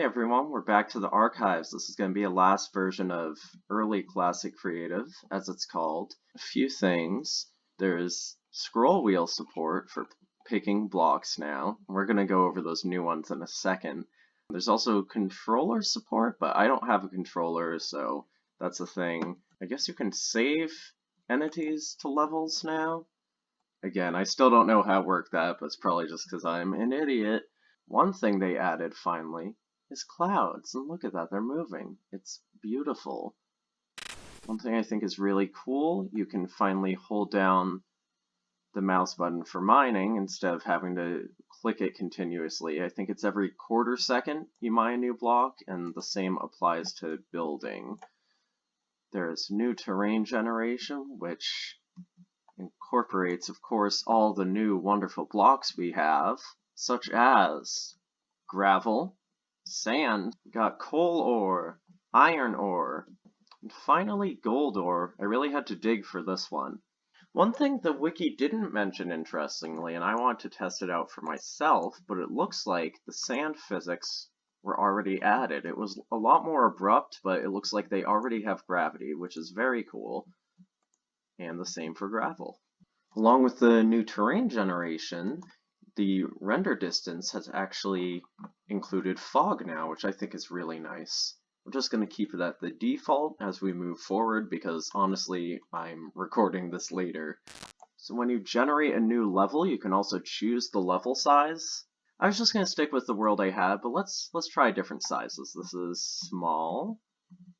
Hey everyone, we're back to the archives. This is going to be a last version of early classic creative, as it's called. A few things. There's scroll wheel support for picking blocks now. We're going to go over those new ones in a second. There's also controller support, but I don't have a controller, so that's a thing. I guess you can save entities to levels now. Again, I still don't know how to work that, but it's probably just because I'm an idiot. One thing they added finally is clouds, and look at that, they're moving. It's beautiful. One thing I think is really cool, you can finally hold down the mouse button for mining instead of having to click it continuously. I think it's every quarter second you mine a new block, and the same applies to building. There's new terrain generation, which incorporates, of course, all the new wonderful blocks we have, such as gravel, sand, got coal ore, iron ore, and finally gold ore. I really had to dig for this one. One thing the wiki didn't mention, interestingly, and I want to test it out for myself, but it looks like the sand physics were already added. It was a lot more abrupt, but it looks like they already have gravity, which is very cool. And the same for gravel. Along with the new terrain generation, the render distance has actually included fog now, which I think is really nice. I'm just going to keep it at the default as we move forward because honestly, I'm recording this later. So when you generate a new level, you can also choose the level size. I was just going to stick with the world I had, but let's try different sizes. This is small,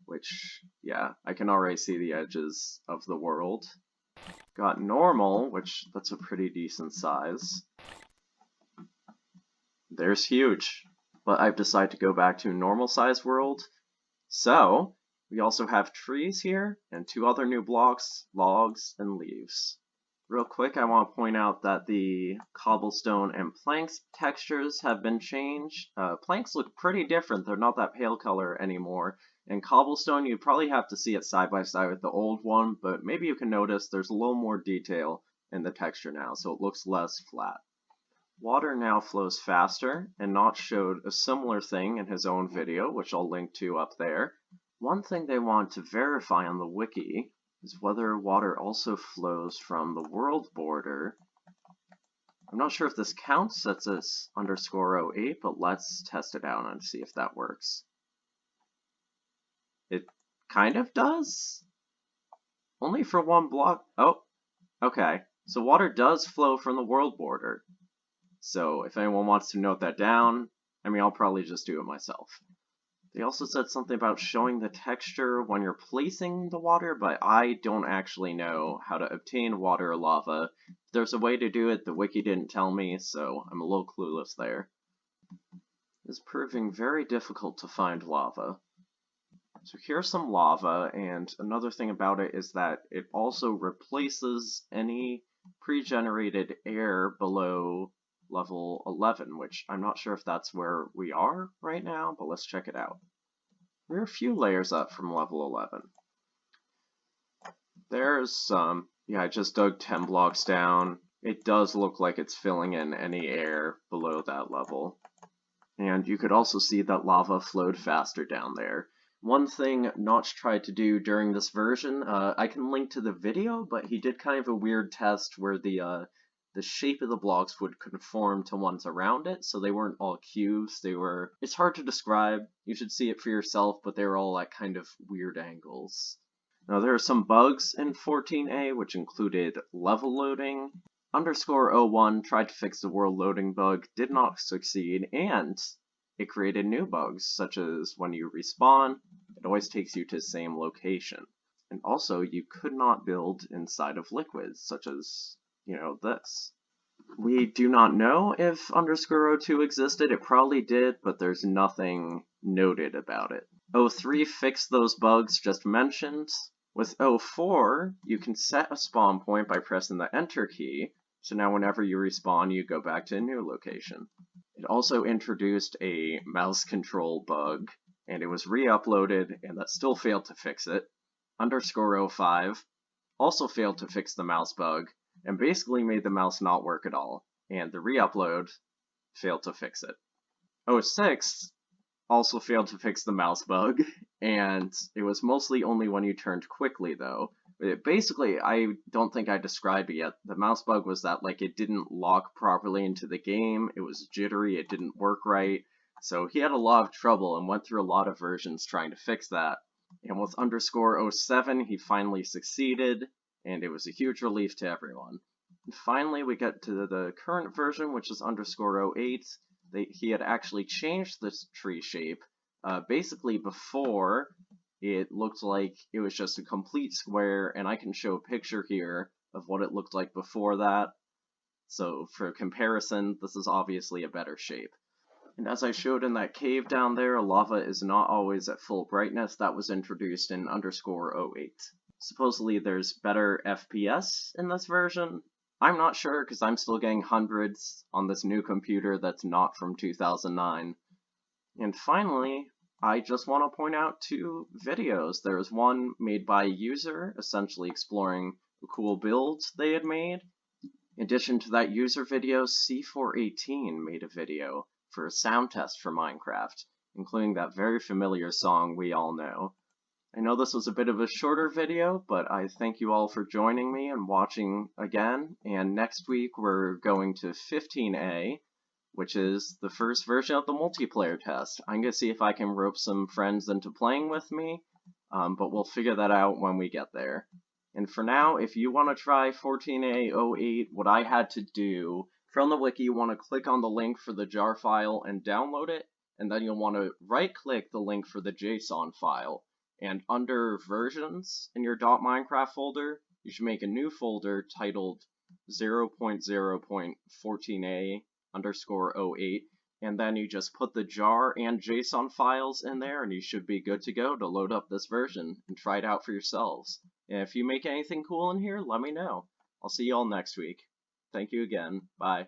which, yeah, I can already see the edges of the world. Got normal, which that's a pretty decent size. There's huge, but I've decided to go back to normal size world. So, we also have trees here, and two other new blocks, logs, and leaves. Real quick, I want to point out that the cobblestone and planks textures have been changed. Planks look pretty different, they're not that pale color anymore. And cobblestone, you probably have to see it side by side with the old one, but maybe you can notice there's a little more detail in the texture now, so it looks less flat. Water now flows faster, and Notch showed a similar thing in his own video, which I'll link to up there. One thing they want to verify on the wiki is whether water also flows from the world border. I'm not sure if this counts, that's this _08, but let's test it out and see if that works. It kind of does? Only for one block. Oh, okay. So water does flow from the world border. So if anyone wants to note that down, I mean, I'll probably just do it myself. They also said something about showing the texture when you're placing the water, but I don't actually know how to obtain water or lava. If there's a way to do it, the wiki didn't tell me, so I'm a little clueless there. It's proving very difficult to find lava. So here's some lava, and another thing about it is that it also replaces any pre-generated air below level 11, which I'm not sure if that's where we are right now, but let's check it out. We're a few layers up from level 11. There's some. Yeah, I just dug 10 blocks down. It does look like it's filling in any air below that level. And you could also see that lava flowed faster down there. One thing Notch tried to do during this version, I can link to the video, but he did kind of a weird test where the shape of the blocks would conform to ones around it, so they weren't all cubes, it's hard to describe, you should see it for yourself, but they were all at kind of weird angles. Now there are some bugs in 14a, which included level loading. _01 tried to fix the world loading bug, did not succeed, and it created new bugs, such as when you respawn, it always takes you to the same location. And also, you could not build inside of liquids, such as, this. We do not know if _02 existed, it probably did, but there's nothing noted about it. 03 fixed those bugs just mentioned. With 04, you can set a spawn point by pressing the enter key, so now whenever you respawn, you go back to a new location. It also introduced a mouse control bug, and it was re-uploaded, and that still failed to fix it. _05 also failed to fix the mouse bug, and basically made the mouse not work at all, and the re-upload failed to fix it. 06 also failed to fix the mouse bug, and it was mostly only when you turned quickly, though. Basically, I don't think I described it yet. The mouse bug was that, like, it didn't lock properly into the game, it was jittery, it didn't work right, so he had a lot of trouble and went through a lot of versions trying to fix that. And with _07, he finally succeeded, and it was a huge relief to everyone. And finally, we get to the current version, which is _08. He had actually changed this tree shape. Basically, before, it looked like it was just a complete square, and I can show a picture here of what it looked like before that. So for comparison, this is obviously a better shape. And as I showed in that cave down there, lava is not always at full brightness. That was introduced in _08. Supposedly there's better FPS in this version. I'm not sure, because I'm still getting hundreds on this new computer that's not from 2009. And finally, I just want to point out 2 videos. There's one made by a user, essentially exploring the cool builds they had made. In addition to that user video, C418 made a video for a sound test for Minecraft, including that very familiar song we all know. I know this was a bit of a shorter video, but I thank you all for joining me and watching again, and next week we're going to 15A, which is the first version of the multiplayer test. I'm going to see if I can rope some friends into playing with me, but we'll figure that out when we get there. And for now, if you want to try 14A08, what I had to do, from the wiki you want to click on the link for the jar file and download it, and then you'll want to right-click the link for the JSON file. And under versions in your .minecraft folder, you should make a new folder titled 0.0.14a_08, and then you just put the jar and JSON files in there, and you should be good to go to load up this version and try it out for yourselves. And if you make anything cool in here, let me know. I'll see you all next week. Thank you again. Bye.